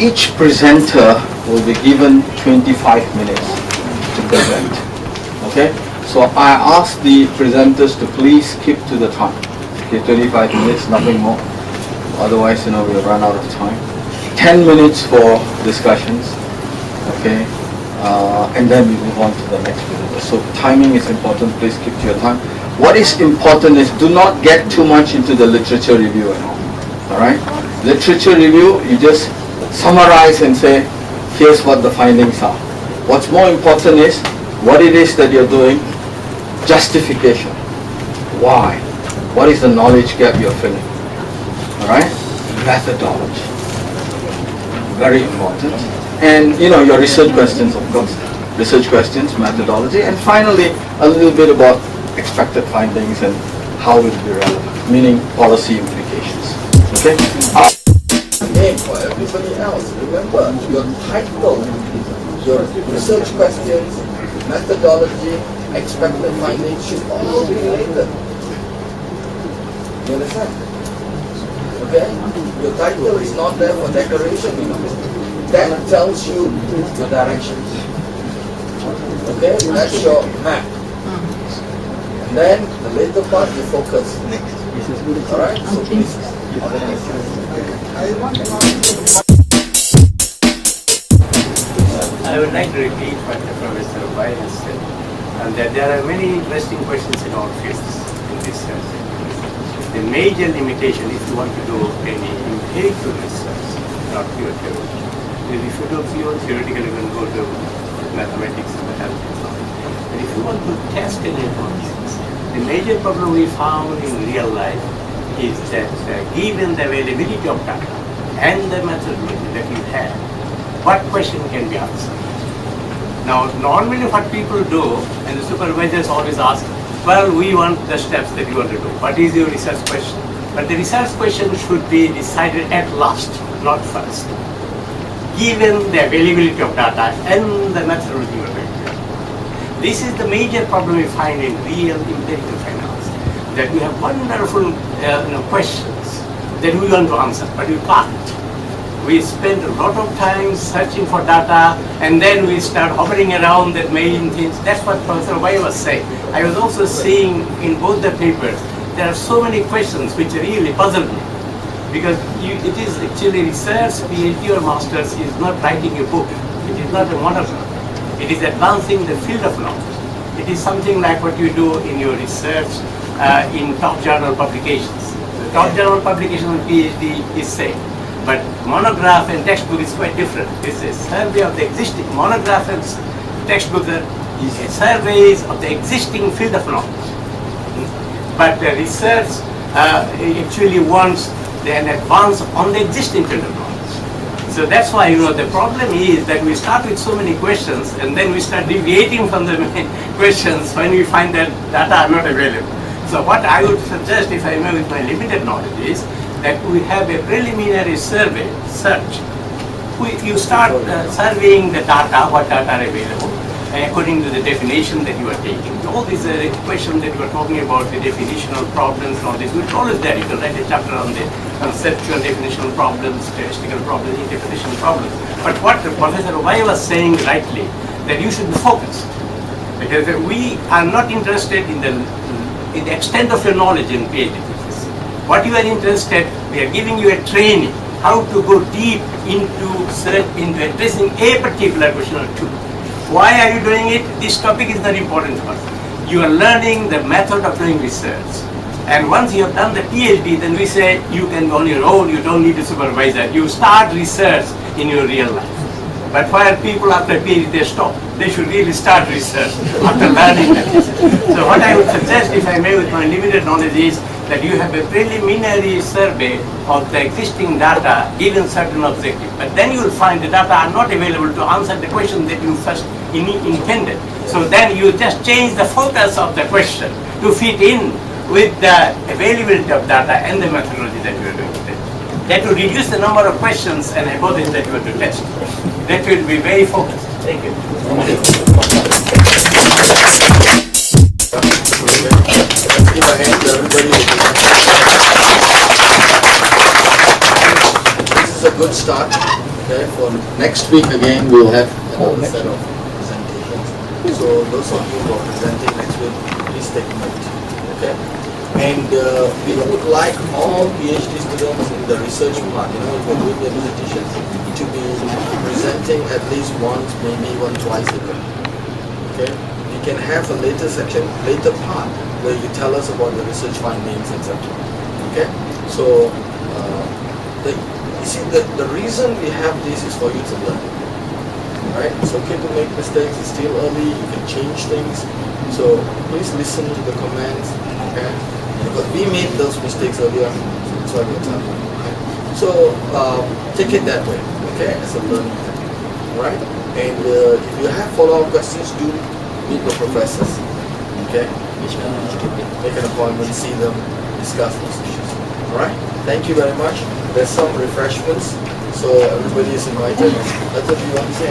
each presenter will be given 25 minutes to present. Okay? So I ask the presenters to please keep to the time. Okay, 25 minutes, nothing more. Otherwise, we'll run out of time. 10 minutes for discussions. Okay? And then we move on to the next presenter. So timing is important. Please keep to your time. What is important is do not get too much into the literature review and all. Alright? Literature review, you just summarize and say, here's what the findings are. What's more important is what it is that you're doing, justification. Why? What is the knowledge gap you're filling? Alright? Methodology. Very important. And your research questions, of course. Research questions, methodology, and finally a little bit about expected findings and how it will be relevant, meaning policy implications. Okay? Name for everybody else. Remember, your title, your research questions, methodology, expected findings should all be related. You understand? Okay? Your title is not there for decoration, That tells you your directions. Okay? That's your map. And then the later part you focus. Alright? So please. I would like to repeat what the Professor Bai has said, and that there are many interesting questions in our fields in this sense. The major limitation, if you want to do any empirical research, not pure theory, because if you do pure theoretical, you can go to mathematics and mathematics. But if you want to test any hypothesis, the major problem we found in real life is that given the availability of data and the methodology that you have, what question can be answered? Now, normally what people do, and the supervisors always ask, well, we want the steps that you want to do. What is your research question? But the research question should be decided at last, not first. Given the availability of data and the methodology you are going to use. This is the major problem we find in real empirical finance, that we have wonderful questions that we want to answer, but we can't. We spend a lot of time searching for data, and then we start hovering around that main things. That's what Professor Bai was saying. I was also seeing in both the papers, there are so many questions which really puzzle me. Because it is actually research, PhD or master's is not writing a book. It is not a monograph. It is advancing the field of knowledge. It is something like what you do in your research in top journal publications. The top journal publication on PhD is same. But monograph and textbook is quite different. It's a survey of the existing monograph and textbook is surveys of the existing field of knowledge. But the research actually wants an advance on the existing field of knowledge. So that's why the problem is that we start with so many questions and then we start deviating from the main questions when we find that data are not available. So what I would suggest, if I may with my limited knowledge, is that we have a preliminary search. You start surveying the data, what data are available, according to the definition that you are taking. All these questions that you are talking about, the definitional problems and all this, we're always there. You can write a chapter on the conceptual definitional problems, statistical problems, interpretational problems. But what Professor Bai was saying rightly, that you should be focused. Because we are not interested in the extent of your knowledge in PhD. What you are interested, we are giving you a training, how to go deep into addressing a particular question or two. Why are you doing it? This topic is not important for us. You are learning the method of doing research. And once you have done the PhD, then we say you can go on your own, you don't need a supervisor. You start research in your real life. But why people after PhD, they stop? They should really start research after learning that. So what I would suggest, if I may with my limited knowledge, is that you have a preliminary survey of the existing data given certain objective. But then you will find the data are not available to answer the question that you first intended. So then you just change the focus of the question to fit in with the availability of data and the methodology that you are doing today. That will reduce the number of questions and hypotheses that you are to test. That will be very focused. Thank you. This is a good start. Okay, for next week again we'll have another set of presentations. So those of you who are presenting next week, please take note. Okay, and we would like all PhD students in the research part, if you're doing the dissertation, to be presenting at least once, maybe even twice a year. Okay, we can have a later section, later part where you tell us about the research findings, etc. Okay, so you see the reason we have this is for you to learn. Right? It's okay to make mistakes, it's still early, you can change things. So please listen to the comments, okay? Because we made those mistakes earlier, so that's why we're telling you. Okay? So take it that way, okay? As a learning technique. Alright? And if you have follow-up questions, do meet the professors. Okay? Make an appointment, see them, discuss those issues. Alright? Thank you very much. There's some refreshments, so everybody is invited. That's what you want to say.